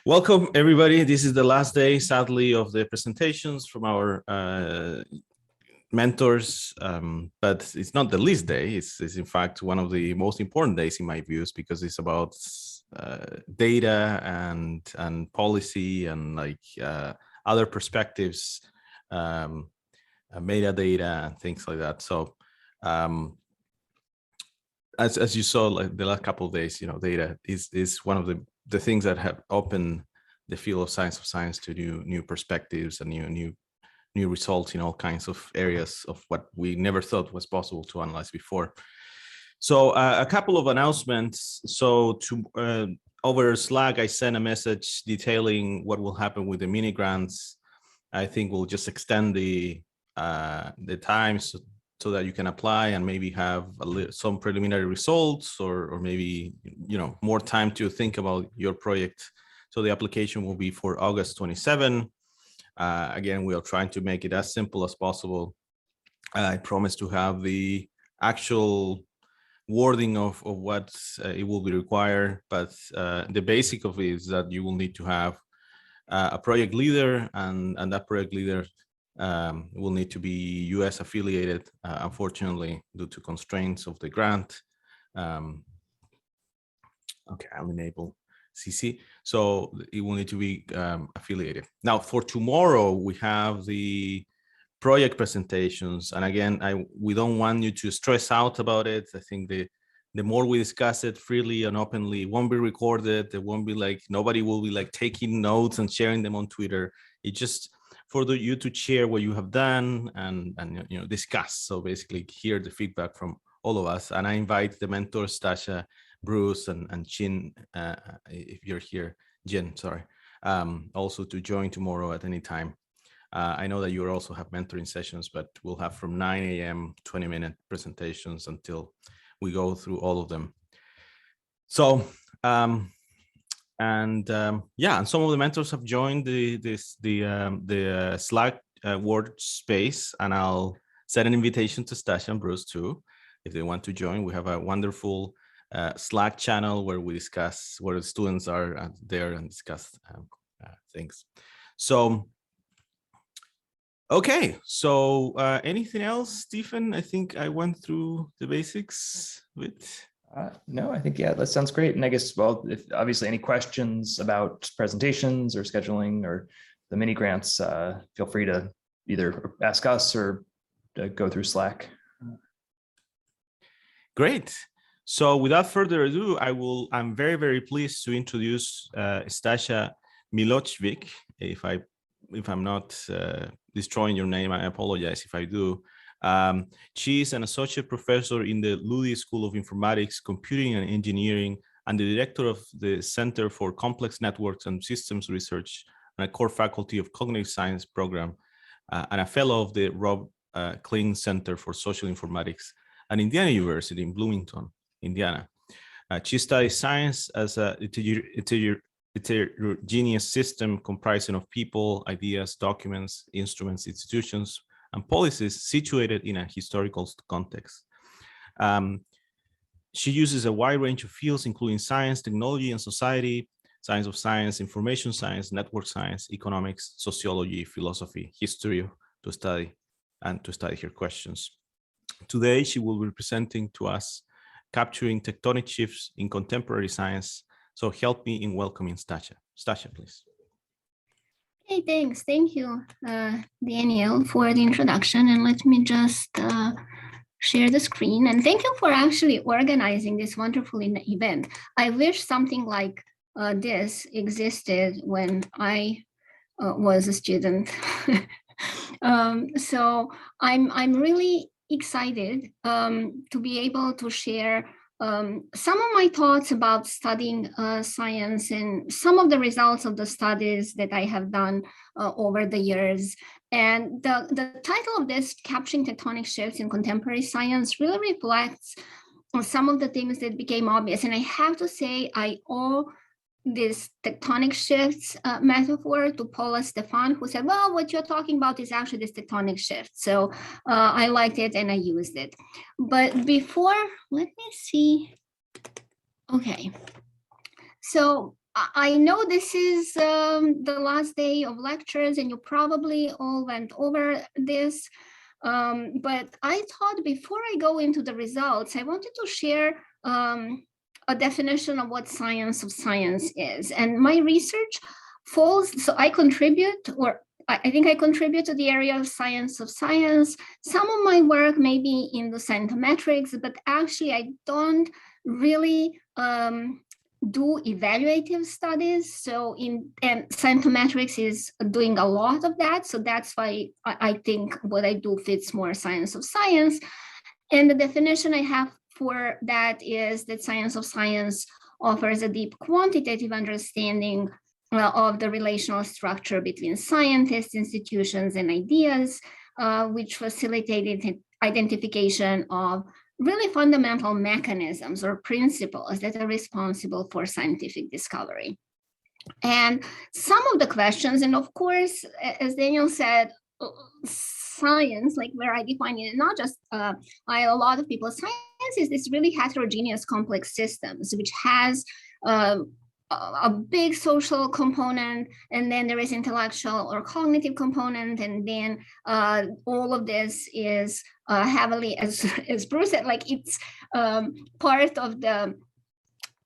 Welcome, everybody. This is the last day, sadly, of the presentations from our mentors, but it's not the least day. It's in fact one of the most important days in my views, because it's about data and policy and other perspectives, metadata and things like that. So as you saw, like the last couple of days, data is one of the things that have opened the field of science to new perspectives and new results in all kinds of areas of what we never thought was possible to analyze before. So a couple of announcements. So over Slack, I sent a message detailing what will happen with the mini grants. I think we'll just extend the time so that you can apply and maybe have some preliminary results, or maybe more time to think about your project. So the application will be for August 27. Again, we are trying to make it as simple as possible. I promise to have the actual wording of what it will be required, but the basic of it is that you will need to have a project leader, and that project leader will need to be US affiliated, unfortunately, due to constraints of the grant. Okay, I'll enable CC. So it will need to be affiliated. Now, for tomorrow, we have the project presentations. And again, we don't want you to stress out about it. I think the more we discuss it freely and openly, it won't be recorded. There won't be nobody will be taking notes and sharing them on Twitter. It's just for you to share what you have done and discuss. So basically hear the feedback from all of us. And I invite the mentors, Tasha, Bruce, and Jin, if you're here, Jen, sorry, also to join tomorrow at any time. I know that you also have mentoring sessions, but we'll have from 9 a.m. 20-minute presentations until we go through all of them. So, and some of the mentors have joined the Slack word space, and I'll send an invitation to Stasha and Bruce too, if they want to join. We have a wonderful Slack channel where we discuss, where the students are there and discuss things. So, okay, so anything else, Stephen? I think I went through the basics with. No, I think, yeah, that sounds great. And I guess, well, if obviously any questions about presentations or scheduling or the mini grants, feel free to either ask us or go through Slack. Great. So without further ado, I'm very, very pleased to introduce Stasha Milojevic. If I'm not destroying your name, I apologize if I do. She is an associate professor in the Ludi School of Informatics, Computing and Engineering, and the director of the Center for Complex Networks and Systems Research, and a core faculty of Cognitive Science program, and a fellow of the Rob Kling Center for Social Informatics at Indiana University in Bloomington, Indiana. She studies science as a heterogeneous system comprising of people, ideas, documents, instruments, institutions, and policies situated in a historical context. She uses a wide range of fields, including science, technology, and society, science of science, information science, network science, economics, sociology, philosophy, history to study her questions. Today, she will be presenting to us capturing tectonic shifts in contemporary science. So help me in welcoming Stasha. Stasha, please. Hey, thanks. Thank you, Daniel, for the introduction. And let me just share the screen. And thank you for actually organizing this wonderful event. I wish something like this existed when I was a student. So I'm really excited to be able to share some of my thoughts about studying science and some of the results of the studies that I have done over the years. And the title of this, Capturing Tectonic Shifts in Contemporary Science, really reflects on some of the things that became obvious. And I have to say, I owe this tectonic shifts metaphor to Paula Stefan, who said, well, what you're talking about is actually this tectonic shift. So I liked it and I used it. But before, let me see. Okay. So I know this is the last day of lectures, and you probably all went over this. But I thought before I go into the results, I wanted to share a definition of what science of science is. And my research falls, so I contribute, or I think I contribute to the area of science of science. Some of my work may be in the scientometrics, but actually I don't really do evaluative studies. So and scientometrics is doing a lot of that. So that's why I think what I do fits more science of science. And the definition I have for that is that science of science offers a deep quantitative understanding of the relational structure between scientists, institutions, and ideas, which facilitated identification of really fundamental mechanisms or principles that are responsible for scientific discovery. And some of the questions, and of course, as Daniel said, science, like where I define it, not just a lot of people, science is this really heterogeneous, complex systems, which has a big social component, and then there is intellectual or cognitive component, and then all of this is heavily, as Bruce said, like it's part of the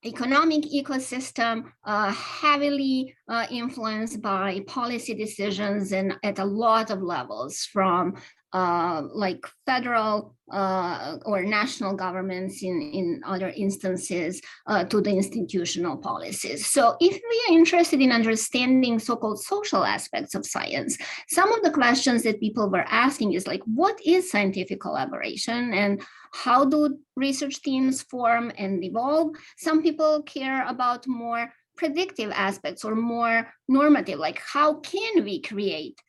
economic ecosystem, heavily influenced by policy decisions and at a lot of levels, from like federal or national governments in other instances to the institutional policies. So if we are interested in understanding so-called social aspects of science, some of the questions that people were asking is like, what is scientific collaboration and how do research teams form and evolve? Some people care about more predictive aspects or more normative, like how can we create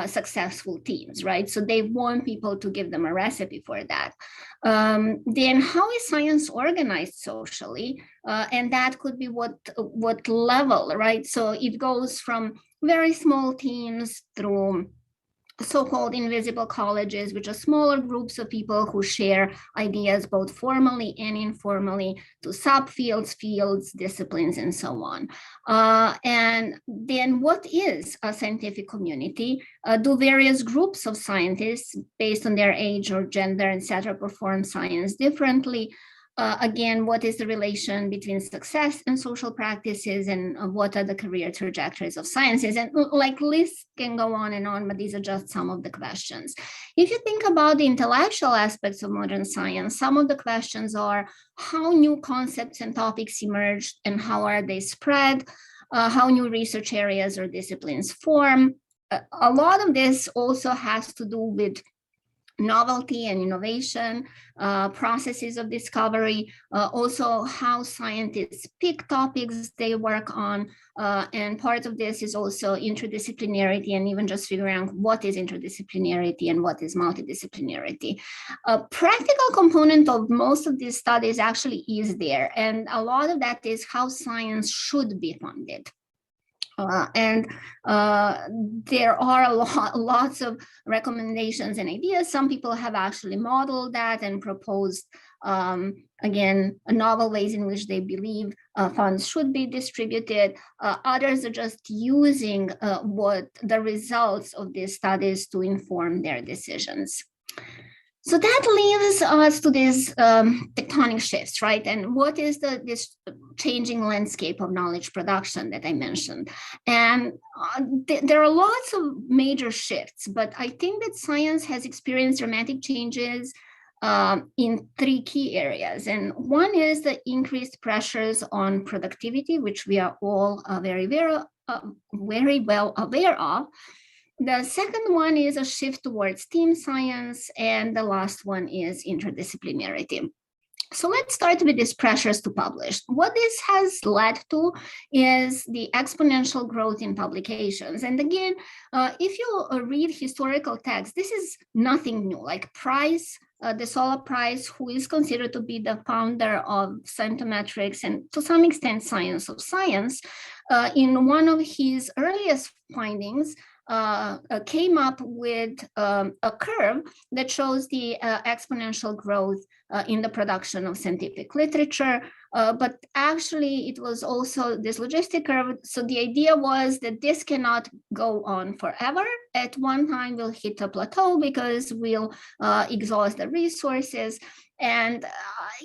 successful teams, right? So they want people to give them a recipe for that. Then how is science organized socially? And that could be what level, right? So it goes from very small teams through so-called invisible colleges, which are smaller groups of people who share ideas both formally and informally, to subfields, fields, disciplines, and so on. And then what is a scientific community? Do various groups of scientists, based on their age or gender, etc., perform science differently? Again, what is the relation between success and social practices, and what are the career trajectories of sciences? And like lists can go on and on, but these are just some of the questions. If you think about the intellectual aspects of modern science, some of the questions are how new concepts and topics emerged and how are they spread, how new research areas or disciplines form. A lot of this also has to do with novelty and innovation, processes of discovery, also how scientists pick topics they work on. And part of this is also interdisciplinarity, and even just figuring out what is interdisciplinarity and what is multidisciplinarity. A practical component of most of these studies actually is there. And a lot of that is how science should be funded. There are lots of recommendations and ideas. Some people have actually modeled that and proposed, again, novel ways in which they believe funds should be distributed. Others are just using what the results of these studies to inform their decisions. So that leads us to these tectonic shifts, right? And what is this changing landscape of knowledge production that I mentioned? And there are lots of major shifts, but I think that science has experienced dramatic changes in three key areas. And one is the increased pressures on productivity, which we are all very well aware of. The second one is a shift towards team science, and the last one is interdisciplinarity. So let's start with these pressures to publish. What this has led to is the exponential growth in publications. And again, if you read historical texts, this is nothing new. Like Price, the Sola Price, who is considered to be the founder of scientometrics and to some extent science of science, in one of his earliest findings, came up with a curve that shows the exponential growth in the production of scientific literature. But actually, it was also this logistic curve. So the idea was that this cannot go on forever. At one time, we'll hit a plateau because we'll exhaust the resources. And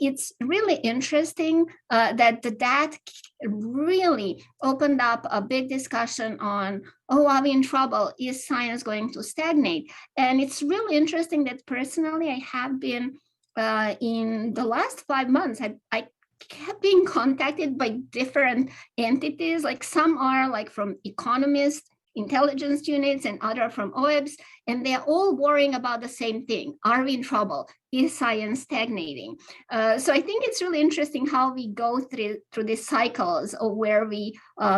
it's really interesting that that really opened up a big discussion on, oh, are we in trouble? Is science going to stagnate? And it's really interesting that personally, I have been in the last 5 months, I kept being contacted by different entities. Like some are like from economists, intelligence units, and other from OEBS, and they're all worrying about the same thing. Are we in trouble? Is science stagnating? So I think it's really interesting how we go through these cycles of where we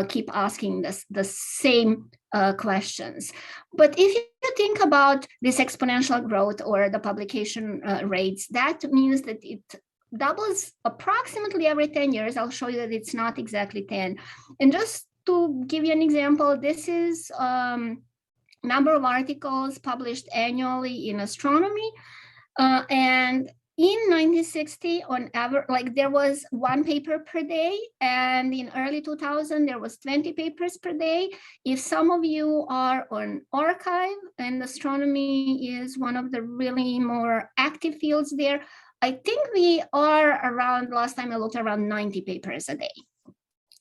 keep asking the same questions. But if you think about this exponential growth or the publication rates, that means that it doubles approximately every 10 years. I'll show you that it's not exactly 10. And just to give you an example, this is number of articles published annually in astronomy. And in 1960, on average, like there was 1 paper per day, and in early 2000, there was 20 papers per day. If some of you are on arXiv, and astronomy is one of the really more active fields there, I think we are around, last time I looked, around 90 papers a day.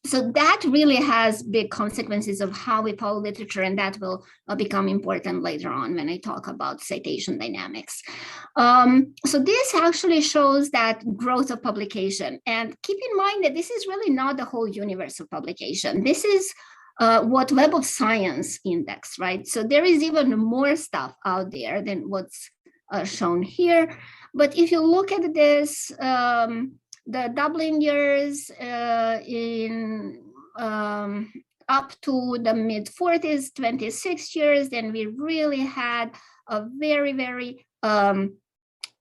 So that really has big consequences of how we follow literature, and that will become important later on when I talk about citation dynamics. So this actually shows that growth of publication. And keep in mind that this is really not the whole universe of publication. This is what Web of Science index, right? So there is even more stuff out there than what's shown here. But if you look at this, the doubling years in up to the mid 40s, 26 years, then we really had a very, very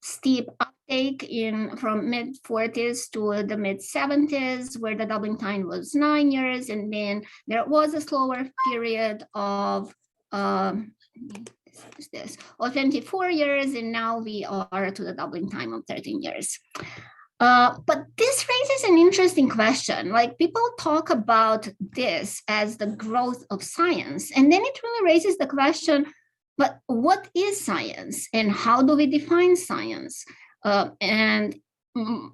steep uptake from mid 40s to the mid 70s, where the doubling time was 9 years. And then there was a slower period of 24 years, and now we are to the doubling time of 13 years. But this raises an interesting question. Like, people talk about this as the growth of science, and then it really raises the question, but what is science and how do we define science? And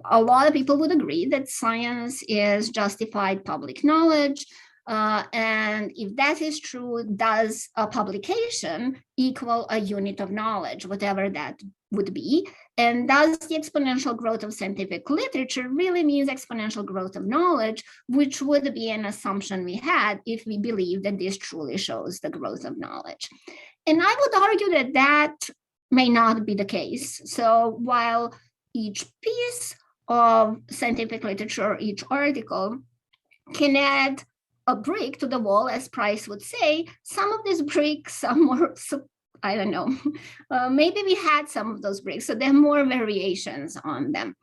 a lot of people would agree that science is justified public knowledge. And if that is true, does a publication equal a unit of knowledge, whatever that would be? And does the exponential growth of scientific literature really means exponential growth of knowledge, which would be an assumption we had if we believe that this truly shows the growth of knowledge? And I would argue that that may not be the case. So while each piece of scientific literature, each article can add a brick to the wall, as Price would say, some of these bricks, some more, I don't know, maybe we had some of those bricks, so there are more variations on them.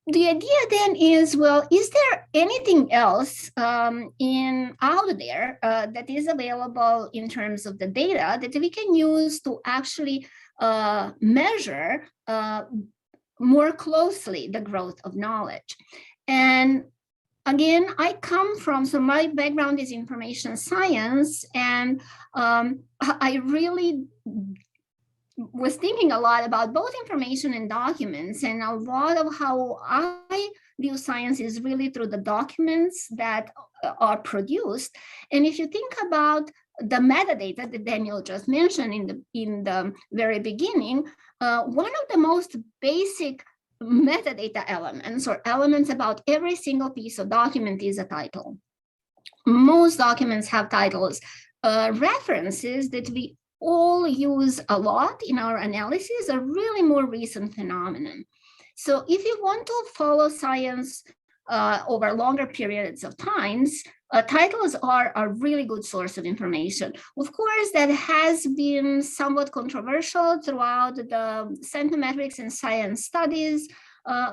The idea then is, well, is there anything else out there that is available in terms of the data that we can use to actually measure more closely the growth of knowledge? And again, I come from, so my background is information science, and I really was thinking a lot about both information and documents, and a lot of how I view science is really through the documents that are produced. And if you think about the metadata that Daniel just mentioned in the very beginning, one of the most basic metadata elements, or elements about every single piece of document, is a title. Most documents have titles. References that we all use a lot in our analysis are really more recent phenomenon. So if you want to follow science over longer periods of times, titles are a really good source of information. Of course, that has been somewhat controversial throughout the scientometrics and science studies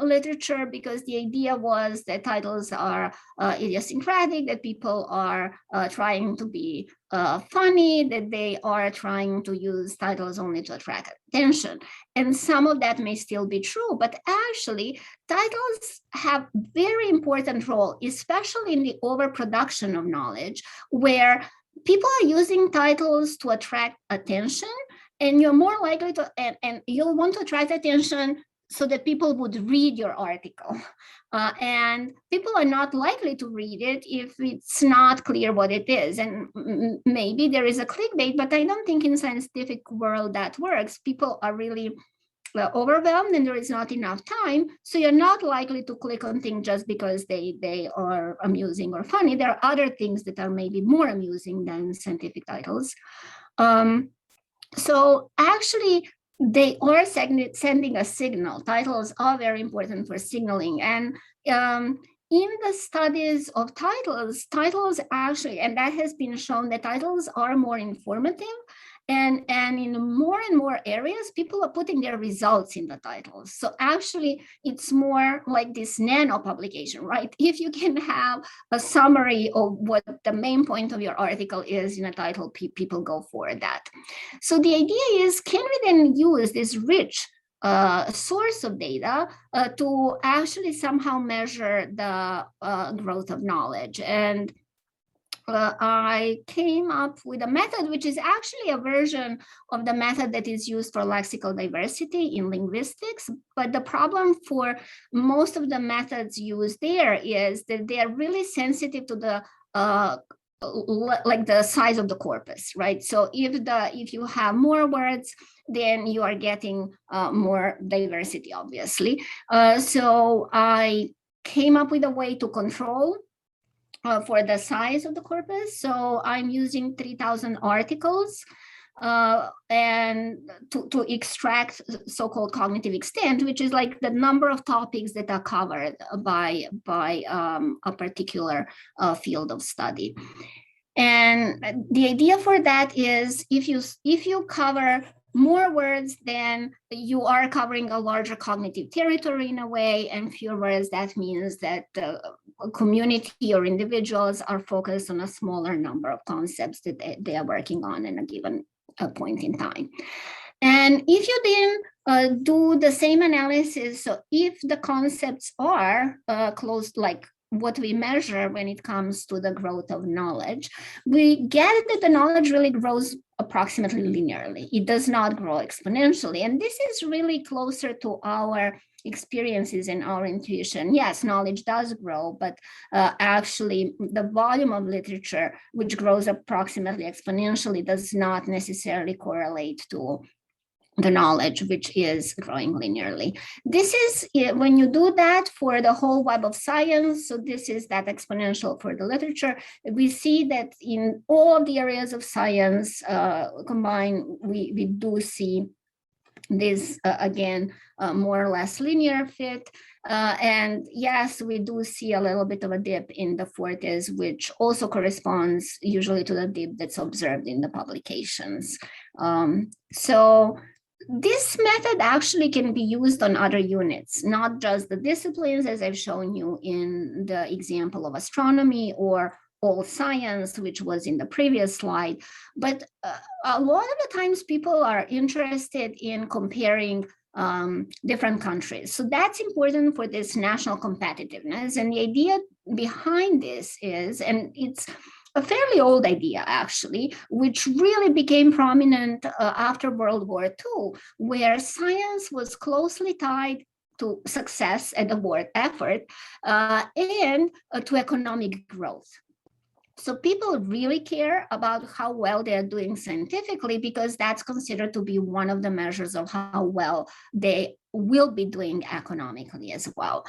literature, because the idea was that titles are idiosyncratic, that people are trying to be funny, that they are trying to use titles only to attract attention. And some of that may still be true, but actually titles have very important role, especially in the overproduction of knowledge, where people are using titles to attract attention, and you're more likely to, and you'll want to attract attention so that people would read your article. And people are not likely to read it if it's not clear what it is. And maybe there is a clickbait, but I don't think in scientific world that works. People are really overwhelmed and there is not enough time. So you're not likely to click on things just because they are amusing or funny. There are other things that are maybe more amusing than scientific titles. So actually, they are sending a signal. Titles are very important for signaling. And in the studies of titles actually, and that has been shown that titles are more informative. And in more and more areas, people are putting their results in the titles. So actually, it's more like this nano publication, right? If you can have a summary of what the main point of your article is in a title, people go for that. So the idea is, can we then use this rich source of data to actually somehow measure the growth of knowledge? And I came up with a method which is actually a version of the method that is used for lexical diversity in linguistics. But the problem for most of the methods used there is that they are really sensitive to the like the size of the corpus, right? So if you have more words, then you are getting more diversity, obviously. So I came up with a way to control for the size of the corpus. So I'm using 3,000 articles and to extract so-called cognitive extent, which is like the number of topics that are covered by a particular field of study. And the idea for that is, if you cover more words, then you are covering a larger cognitive territory in a way, and fewer words, that means that the community or individuals are focused on a smaller number of concepts that they are working on in a given point in time. And if you then do the same analysis, so if the concepts are close, like what we measure when it comes to the growth of knowledge, we get that the knowledge really grows approximately linearly. It does not grow exponentially. And this is really closer to our experiences and our intuition. Yes, knowledge does grow, but actually the volume of literature, which grows approximately exponentially, does not necessarily correlate to the knowledge, which is growing linearly. This is when you do that for the whole web of science. So this is that exponential for the literature. We see that in all of the areas of science combined, we do see this again, more or less linear fit. And yes, we do see a little bit of a dip in the forties, which also corresponds usually to the dip that's observed in the publications. So this method actually can be used on other units, not just the disciplines, as I've shown you in the example of astronomy or all science, which was in the previous slide. But a lot of the times people are interested in comparing different countries. So that's important for this national competitiveness. And the idea behind this is, and it's a fairly old idea, actually, which really became prominent after World War II, where science was closely tied to success at the war effort and to economic growth. So people really care about how well they are doing scientifically, because that's considered to be one of the measures of how well they will be doing economically as well.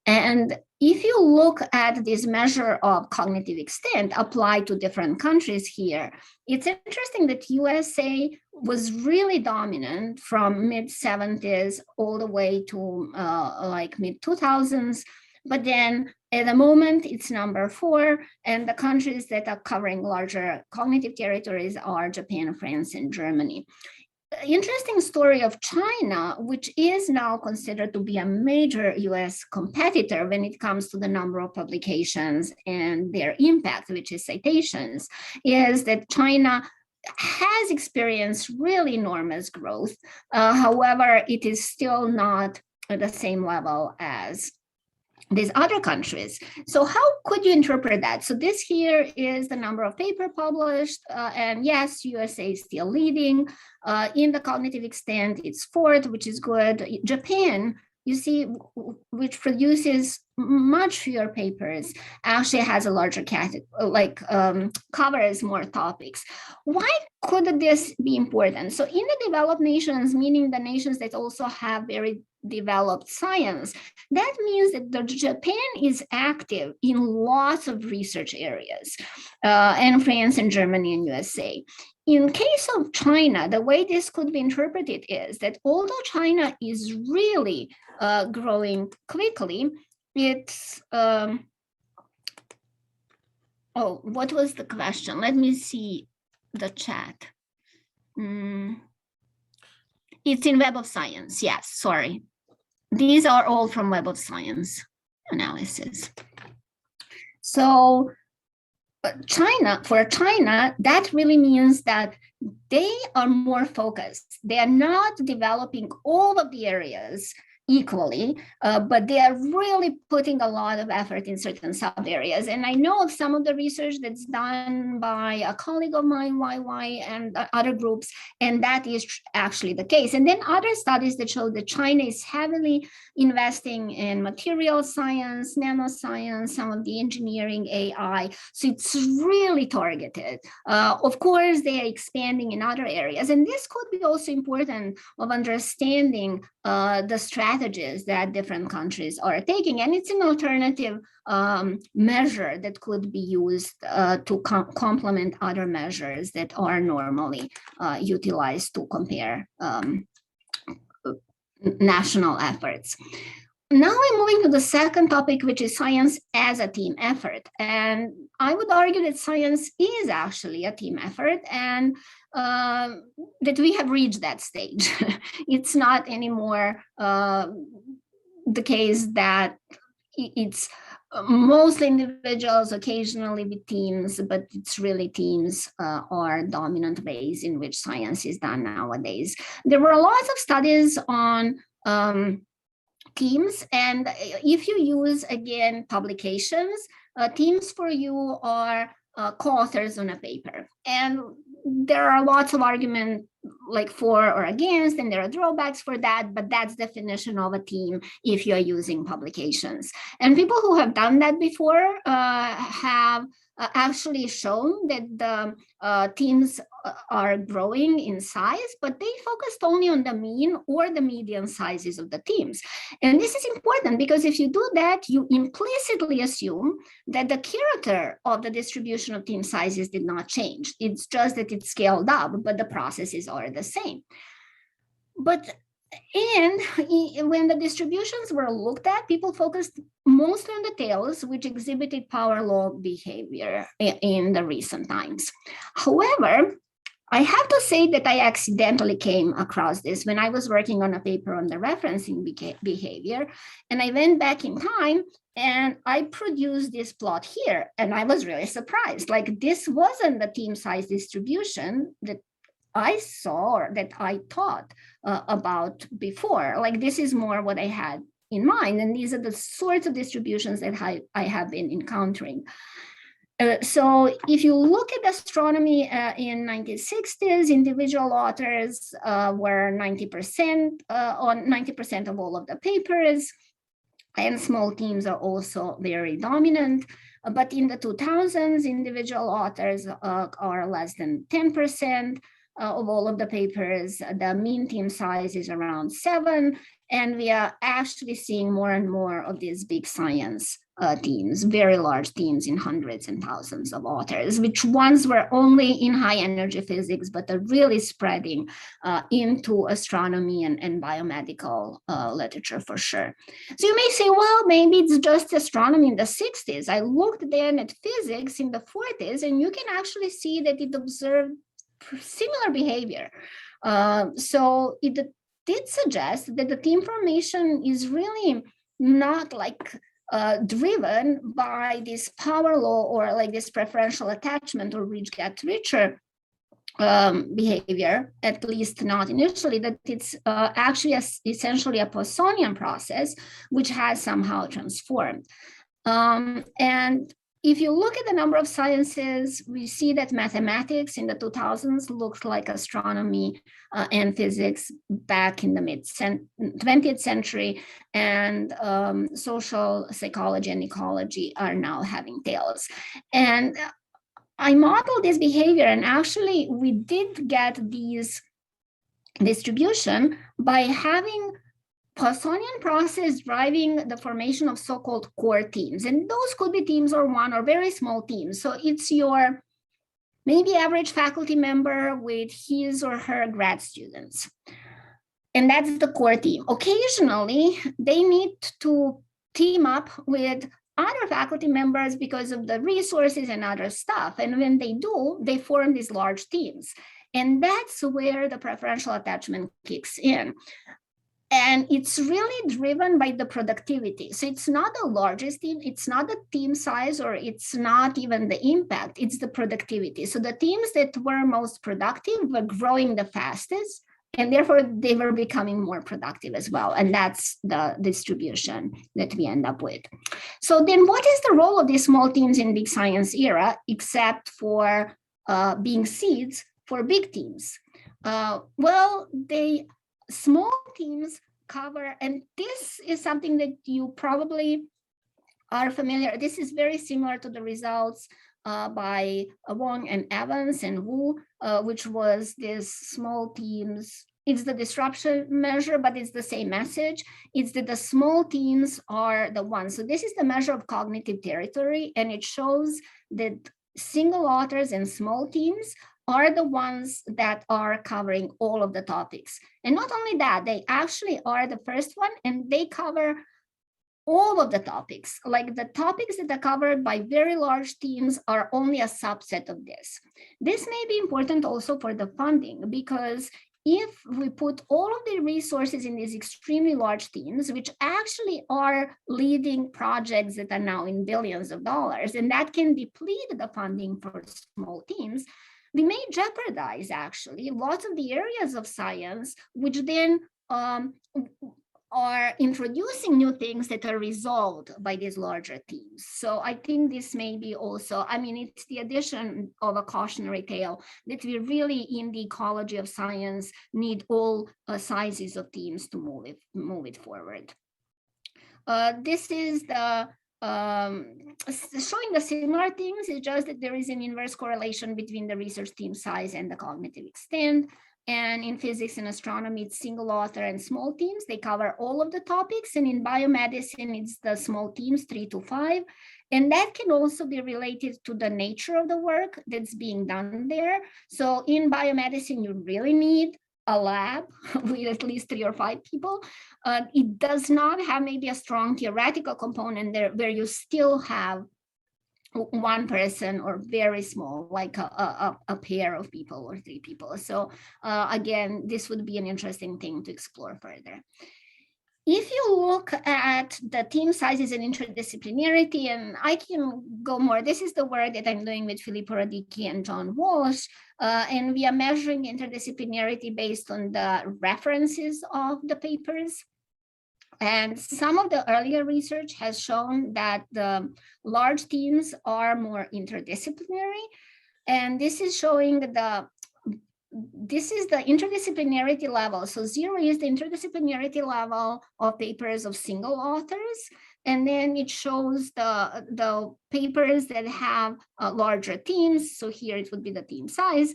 And if you look at this measure of cognitive extent applied to different countries here, it's interesting that USA was really dominant from mid-70s all the way to like mid-2000s. But then at the moment, it's number 4, and the countries that are covering larger cognitive territories are Japan, France, and Germany. interesting story of China, which is now considered to be a major US competitor when it comes to the number of publications and their impact, which is citations, is that China has experienced really enormous growth. However, it is still not at the same level as these other countries. So how could you interpret that? So this here is the number of paper published, and yes, USA is still leading. In the cognitive extent, it's fourth, which is good. Japan, you see, which produces much fewer papers, actually has a larger covers more topics. Why could this be important? So in the developed nations, meaning the nations that also have very developed science, that means that Japan is active in lots of research areas, and France and Germany and USA. In case of China, the way this could be interpreted is that although China is really growing quickly, it's, what was the question? Let me see the chat. It's in Web of Science, yes, sorry. These are all from Web of Science analysis. So for China, that really means that they are more focused. They are not developing all of the areas equally, but they are really putting a lot of effort in certain sub areas. And I know of some of the research that's done by a colleague of mine, YY, and other groups, and that is actually the case. And then other studies that show that China is heavily investing in material science, nanoscience, some of the engineering, AI. So it's really targeted. Of course, they are expanding in other areas. And this could be also important of understanding the strategies that different countries are taking. And it's an alternative measure that could be used to complement other measures that are normally utilized to compare national efforts. Now I'm moving to the second topic, which is science as a team effort. And I would argue that science is actually a team effort, and that we have reached that stage. It's not anymore the case that it's mostly individuals, occasionally with teams, but it's really teams are dominant ways in which science is done nowadays. There were lots of studies on teams, and if you use, again, publications, teams for you are co-authors on a paper. And there are lots of arguments like for or against, and there are drawbacks for that, but that's definition of a team if you're using publications. And people who have done that before have actually shown that the teams are growing in size, but they focused only on the mean or the median sizes of the teams. And this is important because if you do that, you implicitly assume that the character of the distribution of team sizes did not change. It's just that it's scaled up, but the processes are the same. And when the distributions were looked at, people focused mostly on the tails, which exhibited power law behavior in the recent times. However, I have to say that I accidentally came across this when I was working on a paper on the referencing behavior, and I went back in time and I produced this plot here, and I was really surprised. Like, this wasn't the team size distribution that I saw or that I thought about before. Like, this is more what I had in mind, and these are the sorts of distributions that I have been encountering. So if you look at astronomy in 1960s, individual authors were 90% on 90% of all of the papers, and small teams are also very dominant. But in the 2000s, individual authors are less than 10% of all of the papers. The mean team size is around 7, and we are actually seeing more and more of these big science teams, very large teams in hundreds and thousands of authors, which once were only in high energy physics, but are really spreading into astronomy and biomedical literature for sure. So you may say, well, maybe it's just astronomy in the 60s. I looked then at physics in the 40s, and you can actually see that it observed similar behavior. So it did suggest that the team formation is really not like driven by this power law or like this preferential attachment or rich get richer behavior, at least not initially, that it's actually essentially a Poissonian process, which has somehow transformed. And if you look at the number of sciences, we see that mathematics in the 2000s looked like astronomy and physics back in the mid-20th century, and social psychology and ecology are now having tails. And I modeled this behavior, and actually we did get these distribution by having Poissonian process driving the formation of so-called core teams. And those could be teams or one or very small teams. So it's your maybe average faculty member with his or her grad students. And that's the core team. Occasionally, they need to team up with other faculty members because of the resources and other stuff. And when they do, they form these large teams. And that's where the preferential attachment kicks in. And it's really driven by the productivity. So it's not the largest team, it's not the team size, or it's not even the impact, it's the productivity. So the teams that were most productive were growing the fastest, and therefore they were becoming more productive as well. And that's the distribution that we end up with. So then what is the role of these small teams in big science era, except for being seeds for big teams? Well, small teams cover, and this is something that you probably are familiar. This is very similar to the results by Wong and Evans and Wu, which was this small teams. It's the disruption measure, but it's the same message. It's that the small teams are the ones. So this is the measure of cognitive territory, and it shows that single authors and small teams are the ones that are covering all of the topics. And not only that, they actually are the first one, and they cover all of the topics. Like the topics that are covered by very large teams are only a subset of this. This may be important also for the funding, because if we put all of the resources in these extremely large teams, which actually are leading projects that are now in billions of dollars, and that can deplete the funding for small teams, we may jeopardize actually lots of the areas of science, which then are introducing new things that are resolved by these larger teams. So I think this may be also, I mean, it's the addition of a cautionary tale that we really, in the ecology of science, need all sizes of teams to move it forward. This is the showing the similar things. It's just that there is an inverse correlation between the research team size and the cognitive extent. And in physics and astronomy, it's single author and small teams. They cover all of the topics. And in biomedicine, it's the small teams, 3 to 5. And that can also be related to the nature of the work that's being done there. So in biomedicine, you really need a lab with at least 3 or 5 people. It does not have maybe a strong theoretical component there where you still have one person or very small, like a pair of people or 3 people. So again, this would be an interesting thing to explore further. If you look at the team sizes and interdisciplinarity, and I can go more, this is the work that I'm doing with Filippo Radicchi and John Walsh, and we are measuring interdisciplinarity based on the references of the papers. And some of the earlier research has shown that the large teams are more interdisciplinary. And this is showing this is the interdisciplinarity level. So 0 is the interdisciplinarity level of papers of single authors. And then it shows the papers that have larger teams. So here it would be the team size,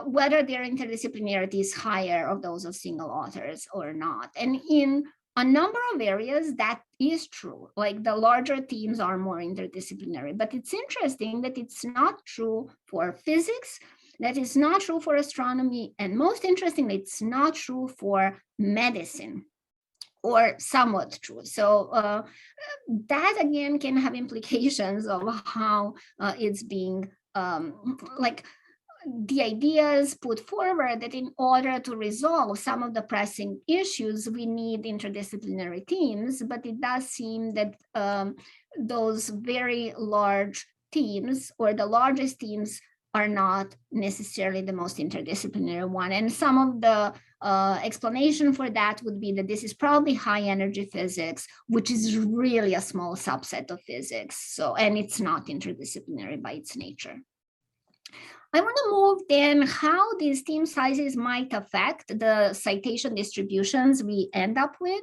whether their interdisciplinarity is higher of those of single authors or not. And in a number of areas, that is true. Like the larger teams are more interdisciplinary, but it's interesting that it's not true for physics, that is not true for astronomy, and most interestingly, it's not true for medicine, or somewhat true. So that again can have implications of how it's being the ideas put forward that in order to resolve some of the pressing issues, we need interdisciplinary teams, but it does seem that those very large teams or the largest teams are not necessarily the most interdisciplinary one. And some of the explanation for that would be that this is probably high energy physics, which is really a small subset of physics. So, and it's not interdisciplinary by its nature. I want to move then how these team sizes might affect the citation distributions we end up with.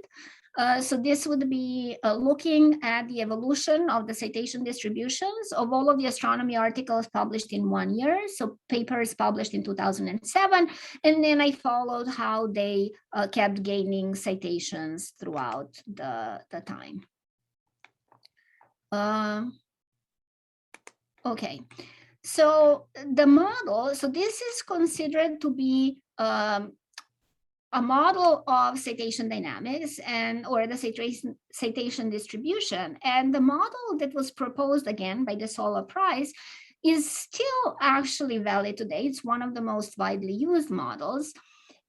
So this would be looking at the evolution of the citation distributions of all of the astronomy articles published in 1 year. So papers published in 2007, and then I followed how they kept gaining citations throughout the time. Okay. So the model, so this is considered to be a model of citation dynamics and or the citation distribution. And the model that was proposed again by the Sola Prize is still actually valid today. It's one of the most widely used models,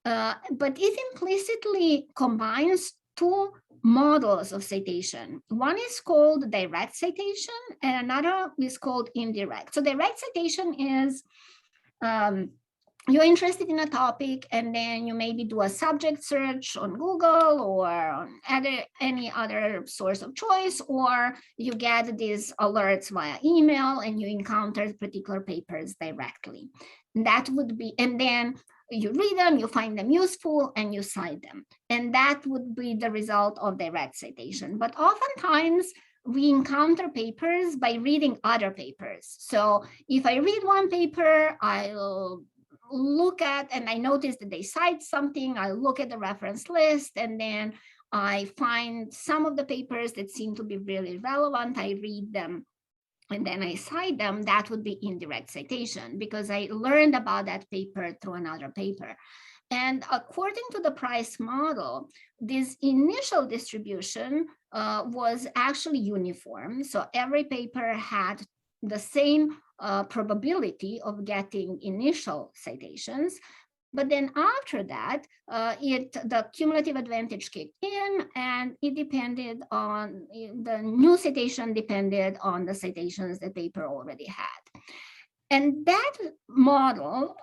but it implicitly combines two models of citation. One is called direct citation and another is called indirect. So direct citation is you're interested in a topic and then you maybe do a subject search on Google or on any other source of choice, or you get these alerts via email and you encounter particular papers directly. And that would be, and then you read them, you find them useful, and you cite them. And that would be the result of direct citation. But oftentimes, we encounter papers by reading other papers. So if I read one paper, I'll look at, and I notice that they cite something, I look at the reference list, and then I find some of the papers that seem to be really relevant, I read them, and then I cite them. That would be indirect citation because I learned about that paper through another paper. And according to the Price model, this initial distribution was actually uniform. So every paper had the same probability of getting initial citations. But then after that, the cumulative advantage kicked in, and it depended on, the new citation depended on the citations the paper already had. And that model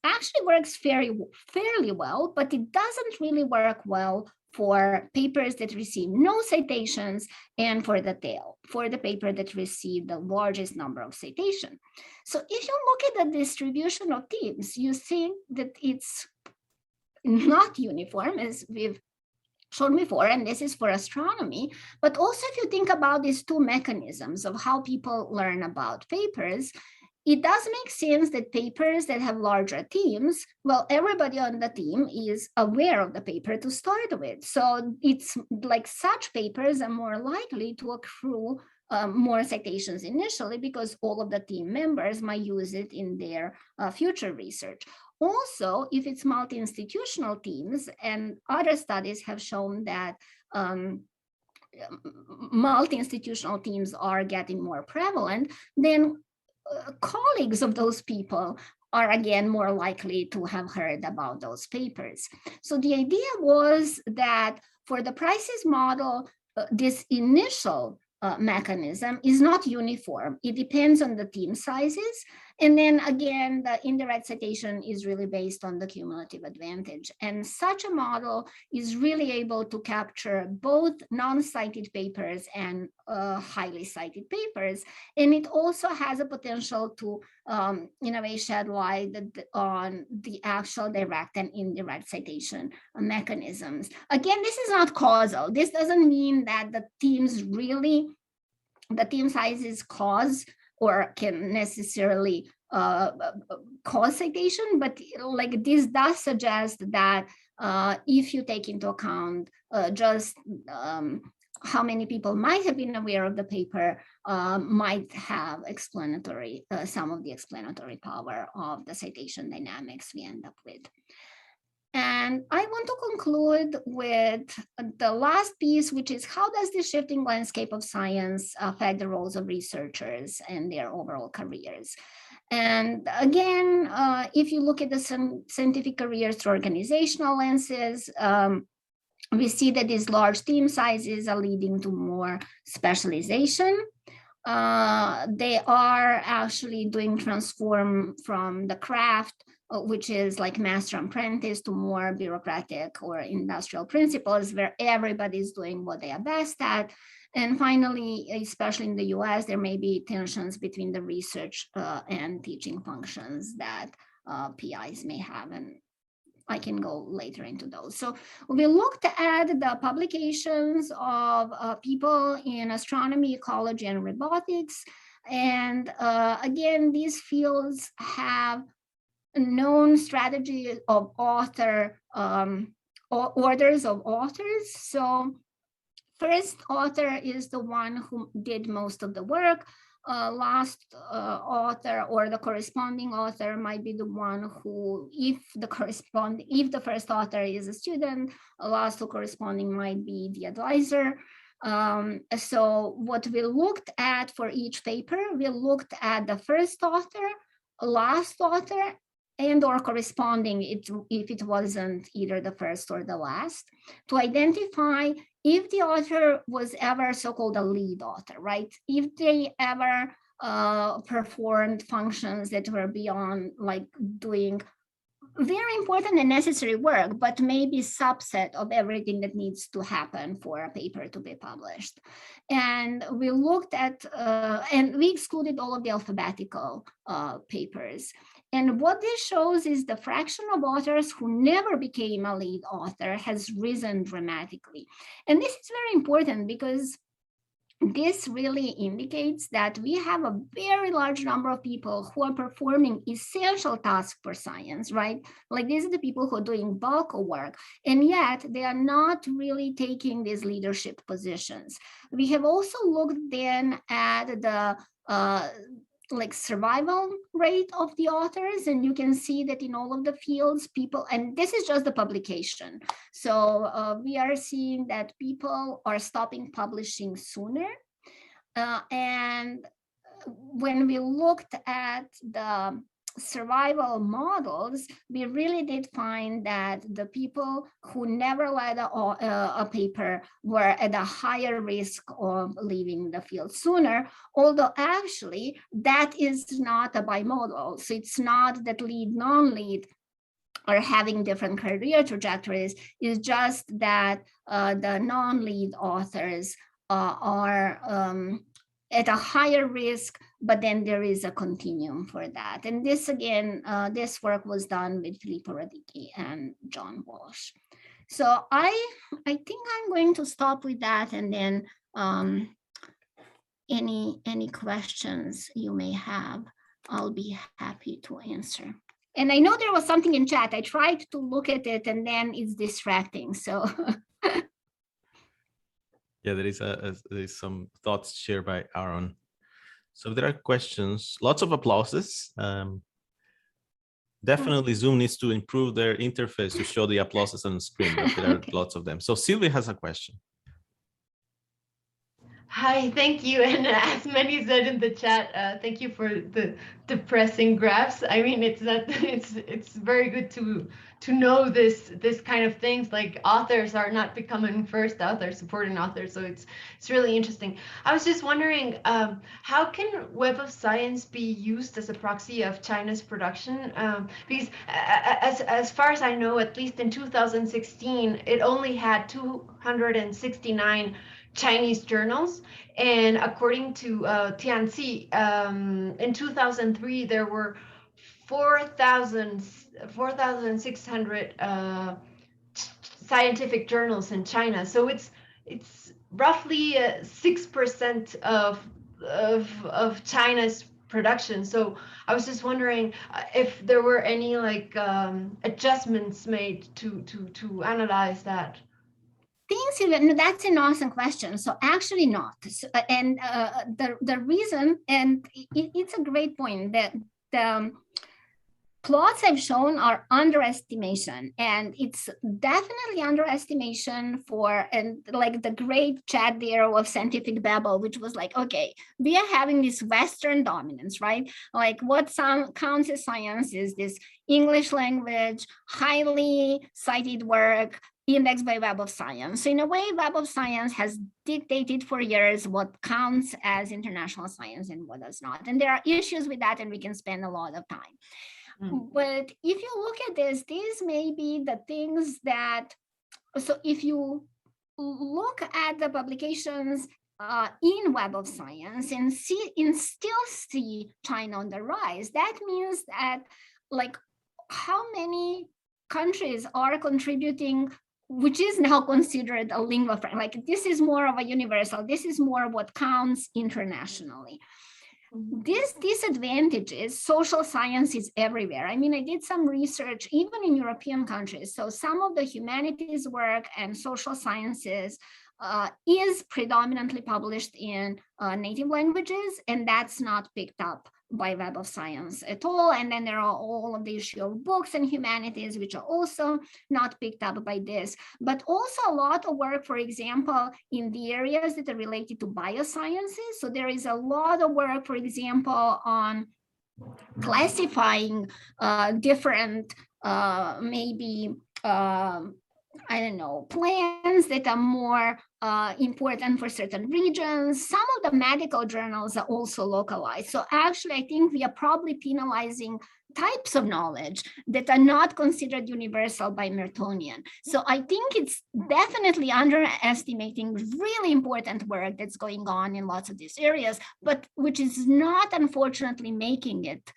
actually works fairly well, but it doesn't really work well for papers that receive no citations and for the tail, for the paper that received the largest number of citations. So if you look at the distribution of teams, you see that it's not uniform, as we've shown before, and this is for astronomy. But also if you think about these two mechanisms of how people learn about papers, it does make sense that papers that have larger teams, well, everybody on the team is aware of the paper to start with. So it's like such papers are more likely to accrue more citations initially because all of the team members might use it in their future research. Also, if it's multi-institutional teams, and other studies have shown that multi-institutional teams are getting more prevalent, then colleagues of those people are again more likely to have heard about those papers. So the idea was that for the Price's model, this initial mechanism is not uniform. It depends on the team sizes. And then again, the indirect citation is really based on the cumulative advantage. And such a model is really able to capture both non-cited papers and highly cited papers. And it also has a potential to, in a way, shed light on the actual direct and indirect citation mechanisms. Again, this is not causal. This doesn't mean that the team sizes cause or can necessarily cause citation, but like this does suggest that if you take into account just how many people might have been aware of the paper, might have explanatory, some of the explanatory power of the citation dynamics we end up with. And I want to conclude with the last piece, which is how does the shifting landscape of science affect the roles of researchers and their overall careers? And again, if you look at the scientific careers through organizational lenses, we see that these large team sizes are leading to more specialization. They are actually doing transform from the craft, which is like master and apprentice, to more bureaucratic or industrial principles where everybody's doing what they are best at. And finally, especially in the US, there may be tensions between the research and teaching functions that PIs may have. And I can go later into those. So we looked at the publications of people in astronomy, ecology, and robotics. And again, these fields have known strategy of author, orders of authors. So first author is the one who did most of the work. Last author or the corresponding author might be the one who, if the first author is a student, last to corresponding might be the advisor. So what we looked at for each paper, we looked at the first author, last author, and or corresponding if it wasn't either the first or the last, to identify if the author was ever so-called a lead author, right? If they ever performed functions that were beyond like doing very important and necessary work, but maybe subset of everything that needs to happen for a paper to be published. And we looked at, and we excluded all of the alphabetical papers. And what this shows is the fraction of authors who never became a lead author has risen dramatically. And this is very important because this really indicates that we have a very large number of people who are performing essential tasks for science, right? Like these are the people who are doing bulk of work, and yet they are not really taking these leadership positions. We have also looked then at the like survival rate of the authors, and you can see that in all of the fields, people, and this is just the publication. So we are seeing that people are stopping publishing sooner. And when we looked at the survival models, we really did find that the people who never led a paper were at a higher risk of leaving the field sooner, although actually that is not a bimodal. So it's not that lead, non-lead are having different career trajectories. It's just that the non-lead authors are at a higher risk, but then there is a continuum for that. And this again, this work was done with Filippo Radicchi and John Walsh. So I think I'm going to stop with that, and then any questions you may have, I'll be happy to answer. And I know there was something in chat. I tried to look at it and then it's distracting, so. Yeah, there is some thoughts shared by Aaron. So there are questions, lots of applauses. Definitely Zoom needs to improve their interface to show the applauses on the screen, but there are lots of them. So Sylvia has a question. Hi, thank you. And as many said in the chat, thank you for the depressing graphs. I mean, it's very good to know this kind of things, like authors are not becoming first authors, supporting authors. So it's really interesting. I was just wondering, how can Web of Science be used as a proxy of China's production? Because as far as I know, at least in 2016, it only had 269 Chinese journals, and according to Tianxi, in 2003 there were 4,600 scientific journals in China. So it's roughly 6% of China's production. So I was just wondering if there were any like adjustments made to analyze that. Thanks, Sylvia. No, that's an awesome question. So actually not. So, and the reason, and it's a great point, that plots I've shown are underestimation, and it's definitely underestimation for, and like the great chat there of scientific babble, which was like, okay, we are having this Western dominance, right? Like what counts as science is this English language, highly cited work, indexed by Web of Science. So in a way, Web of Science has dictated for years what counts as international science and what does not. And there are issues with that, and we can spend a lot of time. But if you look at this, these may be the things that, so if you look at the publications in Web of Science and still see China on the rise, that means that like how many countries are contributing, which is now considered a lingua franca, like this is more of a universal, this is more what counts internationally. This disadvantages social sciences everywhere. I mean, I did some research even in European countries. So some of the humanities work and social sciences is predominantly published in native languages, and that's not picked up by Web of Science at all. And then there are all of the issue of books and humanities, which are also not picked up by this, but also a lot of work, for example, in the areas that are related to biosciences. So there is a lot of work, for example, on classifying different maybe I don't know, plants that are more important for certain regions. Some of the medical journals are also localized. So actually, I think we are probably penalizing types of knowledge that are not considered universal by Mertonian. So I think it's definitely underestimating really important work that's going on in lots of these areas, but which is not unfortunately making it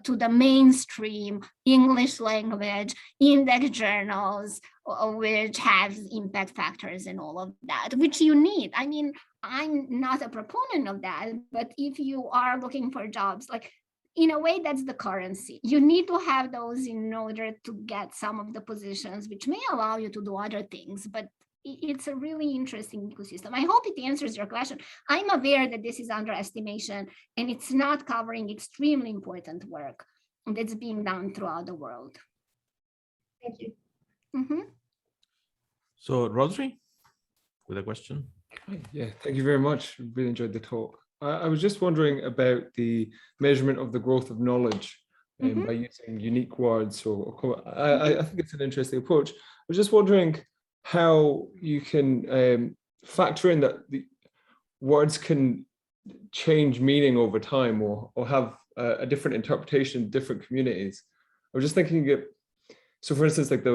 to the mainstream English language index journals, which have impact factors and all of that, which you need. I mean, I'm not a proponent of that, but if you are looking for jobs, like in a way, that's the currency. You need to have those in order to get some of the positions, which may allow you to do other things, but it's a really interesting ecosystem. I hope it answers your question. I'm aware that this is underestimation and it's not covering extremely important work that's being done throughout the world. Thank you. So Rodri, with a question. Yeah, thank you very much. Really enjoyed the talk. I was just wondering about the measurement of the growth of knowledge by using unique words. I think it's an interesting approach. I was just wondering how you can factor in that the words can change meaning over time or have a different interpretation in different communities. I was just thinking, so for instance, like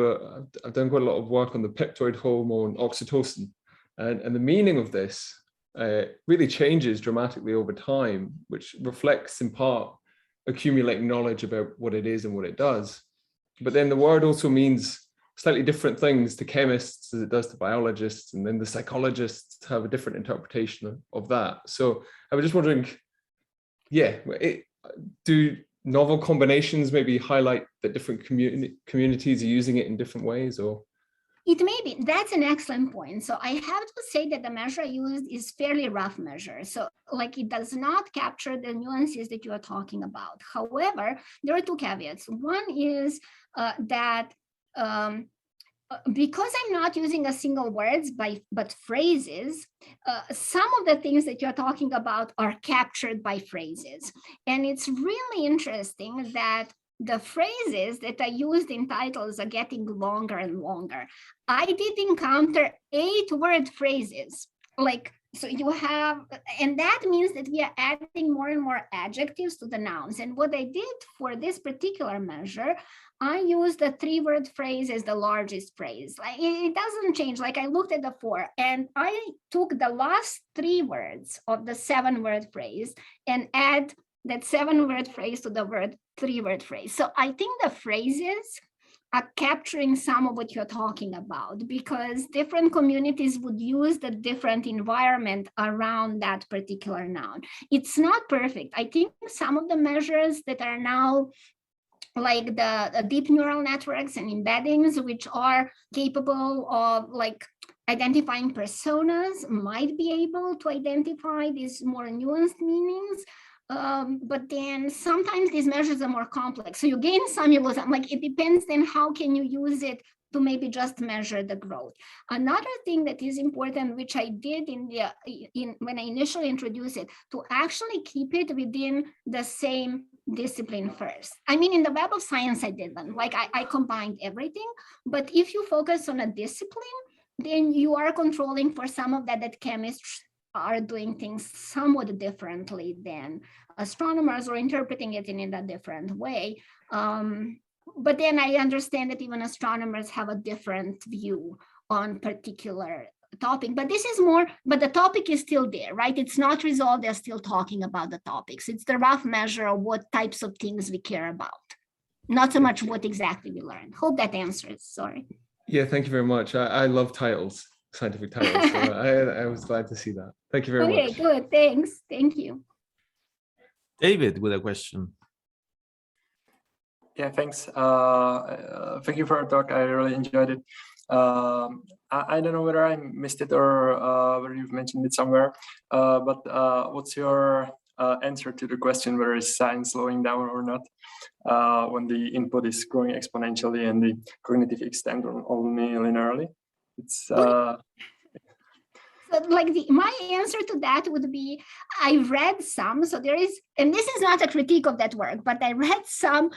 I've done quite a lot of work on the peptide hormone oxytocin, and the meaning of this really changes dramatically over time, which reflects in part accumulating knowledge about what it is and what it does. But then the word also means slightly different things to chemists as it does to biologists, and then the psychologists have a different interpretation of that. So I was just wondering, do novel combinations maybe highlight that different communities are using it in different ways, or? It may be. That's an excellent point. So I have to say that the measure I used is fairly rough measure. So like it does not capture the nuances that you are talking about. However, there are two caveats. One is that because I'm not using a single words but phrases, some of the things that you're talking about are captured by phrases. And it's really interesting that the phrases that are used in titles are getting longer and longer. I did encounter 8-word phrases, so you have, and that means that we are adding more and more adjectives to the nouns. And what I did for this particular measure, I used the 3-word phrase as the largest phrase. Like it doesn't change. Like I looked at the 4 and I took the last 3 words of the 7-word phrase and add that 7-word phrase to the 3-word phrase. So I think the phrases are capturing some of what you're talking about, because different communities would use the different environment around that particular noun. It's not perfect. I think some of the measures that are now like the deep neural networks and embeddings, which are capable of like identifying personas, might be able to identify these more nuanced meanings. But then sometimes these measures are more complex. So you gain some, you lose some. Like it depends then how can you use it to maybe just measure the growth. Another thing that is important, which I did when I initially introduced it, to actually keep it within the same discipline first. I mean, in the Web of Science, I didn't. Like I combined everything. But if you focus on a discipline, then you are controlling for some of that chemists are doing things somewhat differently than astronomers, or interpreting it in a different way. But then I understand that even astronomers have a different view on particular topic, but this is more, but the topic is still there, right? It's not resolved. They're still talking about the topics. It's the rough measure of what types of things we care about, not so much what exactly we learned. Hope that answers, sorry. Yeah, thank you very much. I love titles, scientific titles. So I was glad to see that. Thank you very much. Okay, good. Thanks. Thank you. David with a question. Yeah, thanks. Thank you for your talk. I really enjoyed it. I don't know whether I missed it or whether you've mentioned it somewhere, but what's your answer to the question whether is science slowing down or not when the input is growing exponentially and the cognitive extent only linearly? It's So like my answer to that would be, I read some, so there is, and this is not a critique of that work, but I read some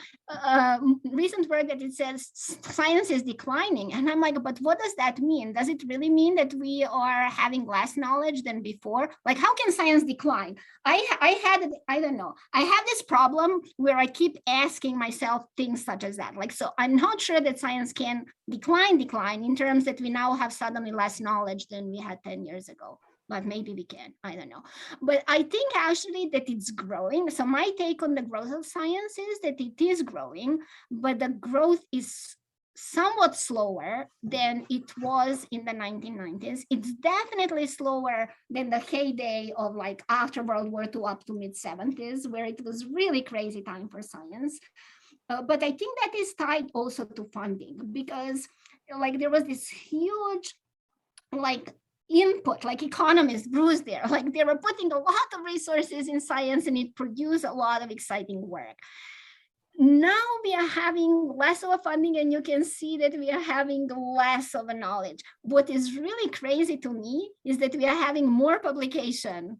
recent work that it says science is declining. And I'm like, but what does that mean? Does it really mean that we are having less knowledge than before? Like, how can science decline? I don't know. I have this problem where I keep asking myself things such as that. Like, so I'm not sure that science can decline in terms that we now have suddenly less knowledge than we had 10 years ago, but maybe we can, I don't know. But I think actually that it's growing. So my take on the growth of science is that it is growing, but the growth is somewhat slower than it was in the 1990s. It's definitely slower than the heyday of like after World War II up to mid-70s, where it was really crazy time for science. But I think that is tied also to funding, because like there was this huge like input, like economists, Bruce there, like they were putting a lot of resources in science and it produced a lot of exciting work. Now we are having less of a funding and you can see that we are having less of a knowledge. What is really crazy to me is that we are having more publications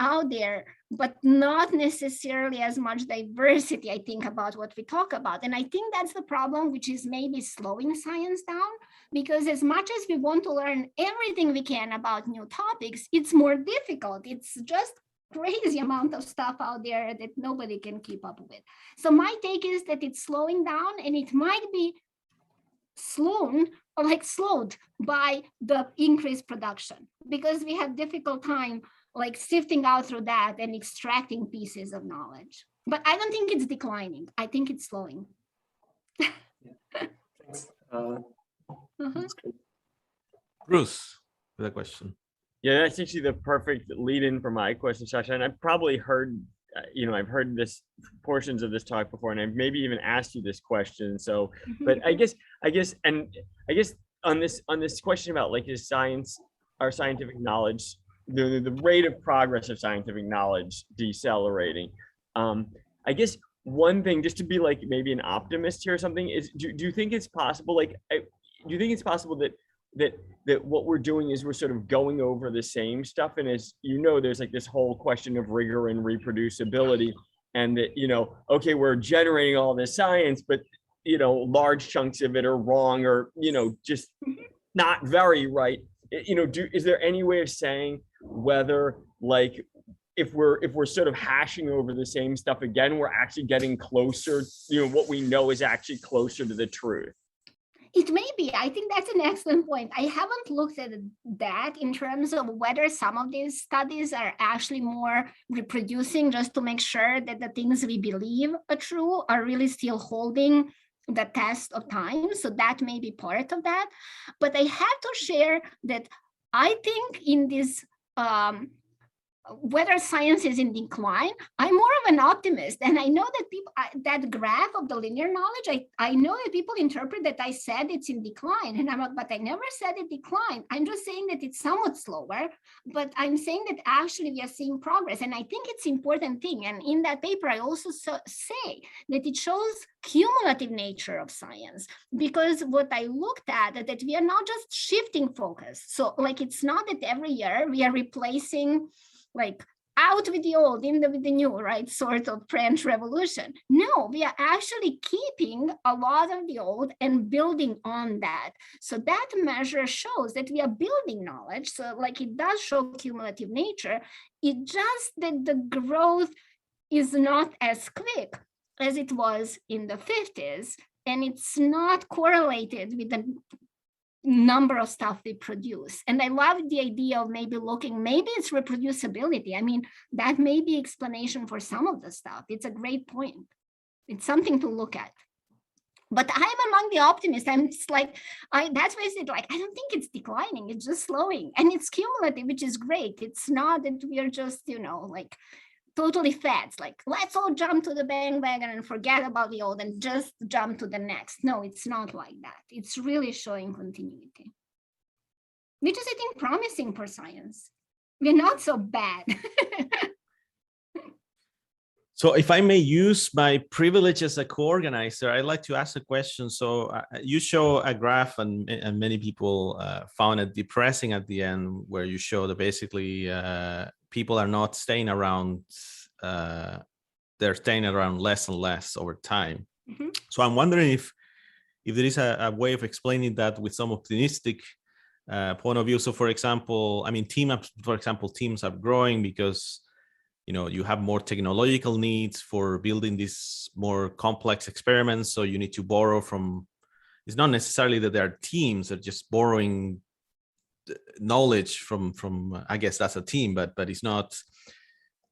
out there, but not necessarily as much diversity, I think, about what we talk about. And I think that's the problem, which is maybe slowing science down, because as much as we want to learn everything we can about new topics, it's more difficult. It's just crazy amount of stuff out there that nobody can keep up with. So my take is that it's slowing down, and it might be slowed by the increased production, because we have difficult time like sifting out through that and extracting pieces of knowledge. But I don't think it's declining. I think it's slowing. Thanks. That's great. Bruce with a question. Yeah, that's actually the perfect lead in for my question, Sasha. And I've probably heard, I've heard this portions of this talk before, and I've maybe even asked you this question. So, but I guess on this question about like is science, our scientific knowledge, the rate of progress of scientific knowledge decelerating. I guess one thing, just to be like maybe an optimist here or something, is do you think it's possible? Like, do you think it's possible that what we're doing is we're sort of going over the same stuff, and as you know, there's like this whole question of rigor and reproducibility, and that okay, we're generating all this science, but large chunks of it are wrong, or just not very right. Is there any way of saying whether like if we're sort of hashing over the same stuff again, we're actually getting closer, what we know is actually closer to the truth? It may be. I think that's an excellent point. I haven't looked at that in terms of whether some of these studies are actually more reproducing just to make sure that the things we believe are true are really still holding the test of time. So that may be part of that. But I have to share that I think in this whether science is in decline, I'm more of an optimist. And I know that people, that graph of the linear knowledge, I know that people interpret that I said it's in decline. And I'm like, but I never said it declined. I'm just saying that it's somewhat slower, but I'm saying that actually we are seeing progress. And I think it's an important thing. And in that paper, I also say that it shows cumulative nature of science, because what I looked at is that we are not just shifting focus. So like, it's not that every year we are replacing like out with the old, in with the new, right? Sort of French Revolution. No, we are actually keeping a lot of the old and building on that. So that measure shows that we are building knowledge. So like it does show cumulative nature. It just that the growth is not as quick as it was in the 50s. And it's not correlated with the number of stuff they produce. And I love the idea of maybe it's reproducibility. I mean, that may be explanation for some of the stuff. It's a great point. It's something to look at. But I'm among the optimists. I'm just like, that's why I said, like, I don't think it's declining, it's just slowing. And it's cumulative, which is great. It's not that we are just, like totally fads, like let's all jump to the bandwagon and forget about the old and just jump to the next. No, it's not like that. It's really showing continuity, which is, I think, promising for science. We're not so bad. So if I may use my privilege as a co-organizer, I'd like to ask a question. So you show a graph, and many people found it depressing at the end, where you show that basically people are not staying around, they're staying around less and less over time. Mm-hmm. So I'm wondering if there is a way of explaining that with some optimistic point of view. So for example, I mean, teams are growing because you have more technological needs for building these more complex experiments. So you need to borrow from, it's not necessarily that there are teams that are just borrowing knowledge from, I guess that's a team, but it's not,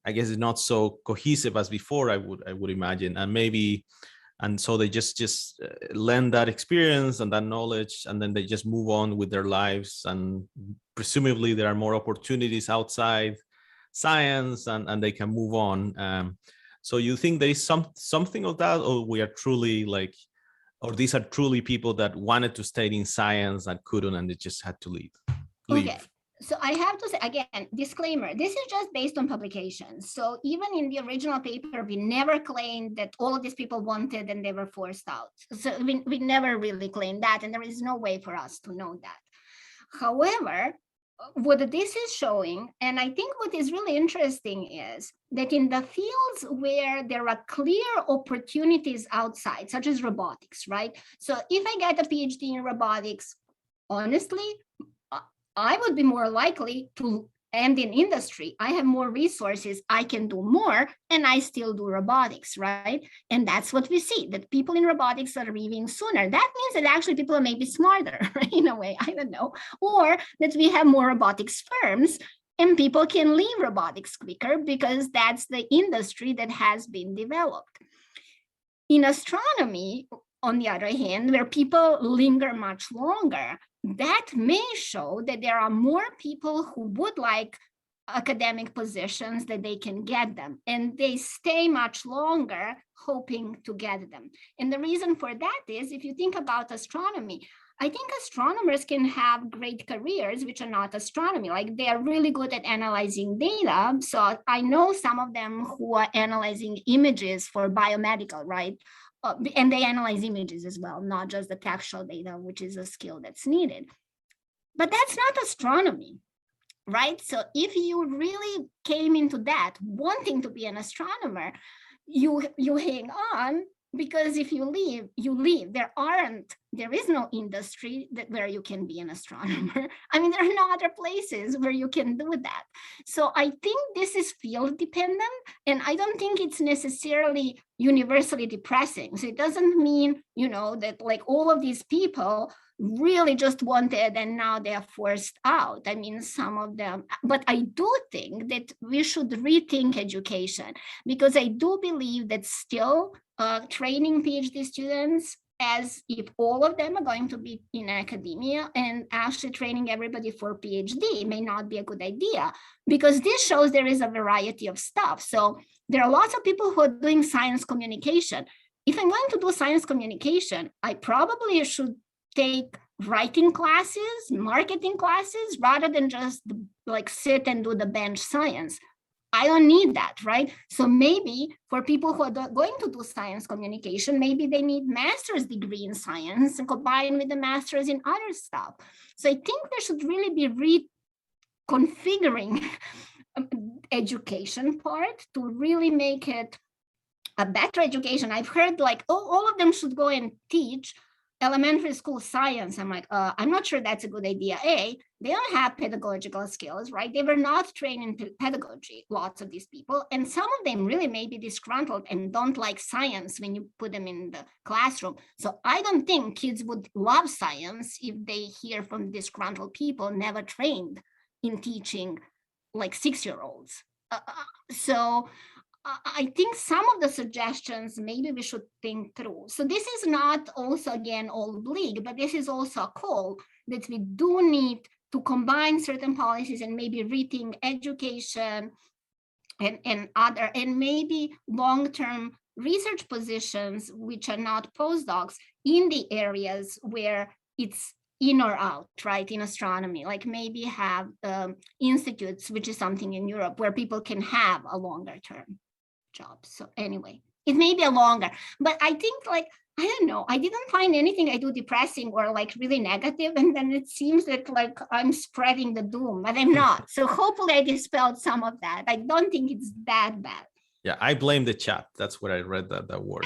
I guess it's not so cohesive as before, I would imagine. And so they just lend that experience and that knowledge, and then they just move on with their lives. And presumably there are more opportunities outside science, and they can move on. So you think there is something of that, or we are truly like, or these are truly people that wanted to stay in science and couldn't, and they just had to leave? Okay, so I have to say, again, disclaimer, this is just based on publications. So even in the original paper, we never claimed that all of these people wanted and they were forced out. So we never really claimed that, and there is no way for us to know that. However, what this is showing, and I think what is really interesting, is that in the fields where there are clear opportunities outside, such as robotics, right? So if I get a PhD in robotics, honestly, I would be more likely to end in industry. I have more resources, I can do more, and I still do robotics, right? And that's what we see, that people in robotics are leaving sooner. That means that actually people are maybe smarter in a way, I don't know, or that we have more robotics firms and people can leave robotics quicker because that's the industry that has been developed. In astronomy, on the other hand, where people linger much longer, that may show that there are more people who would like academic positions, that they can get them, and they stay much longer hoping to get them. And the reason for that is, if you think about astronomy, I think astronomers can have great careers which are not astronomy. Like, they are really good at analyzing data. So I know some of them who are analyzing images for biomedical, right? And they analyze images as well, not just the textual data, which is a skill that's needed. But that's not astronomy, right? So if you really came into that wanting to be an astronomer, you hang on, because if you leave, you leave. There is no industry where you can be an astronomer. I mean, there are no other places where you can do that. So I think this is field dependent, and I don't think it's necessarily universally depressing. So it doesn't mean, that like all of these people really just wanted and now they are forced out. I mean, some of them, but I do think that we should rethink education, because I do believe that still training PhD students as if all of them are going to be in academia, and actually training everybody for PhD may not be a good idea, because this shows there is a variety of stuff. So there are lots of people who are doing science communication. If I'm going to do science communication, I probably should take writing classes, marketing classes, rather than just like sit and do the bench science. I don't need that, right? So maybe for people who are going to do science communication, maybe they need master's degree in science and combine with the master's in other stuff. So I think there should really be reconfiguring education part to really make it a better education. I've heard like, oh, all of them should go and teach elementary school science. I'm like, I'm not sure that's a good idea. A, they don't have pedagogical skills, right? They were not trained in pedagogy, lots of these people. And some of them really may be disgruntled and don't like science when you put them in the classroom. So I don't think kids would love science if they hear from disgruntled people never trained in teaching like 6-year-olds. So I think some of the suggestions maybe we should think through. So this is not also, again, all bleak, but this is also a call that we do need to combine certain policies and maybe rethink education and maybe long-term research positions, which are not postdocs, in the areas where it's in or out, right, in astronomy, like maybe have institutes, which is something in Europe, where people can have a longer term job. So anyway, it may be a longer, but I think like, I don't know, I didn't find anything I do depressing or like really negative, and then it seems that like I'm spreading the doom, but I'm not. So hopefully I dispelled some of that. I don't think it's that bad. Yeah, I blame the chat. That's what I read that word.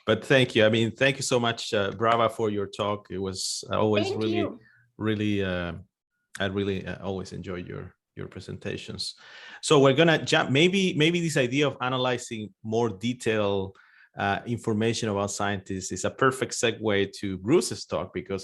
But thank you. I mean, thank you so much, Brava, for your talk. It was always really, I really always enjoy your presentations. So we're gonna jump. Maybe this idea of analyzing more detailed information about scientists is a perfect segue to Bruce's talk, because he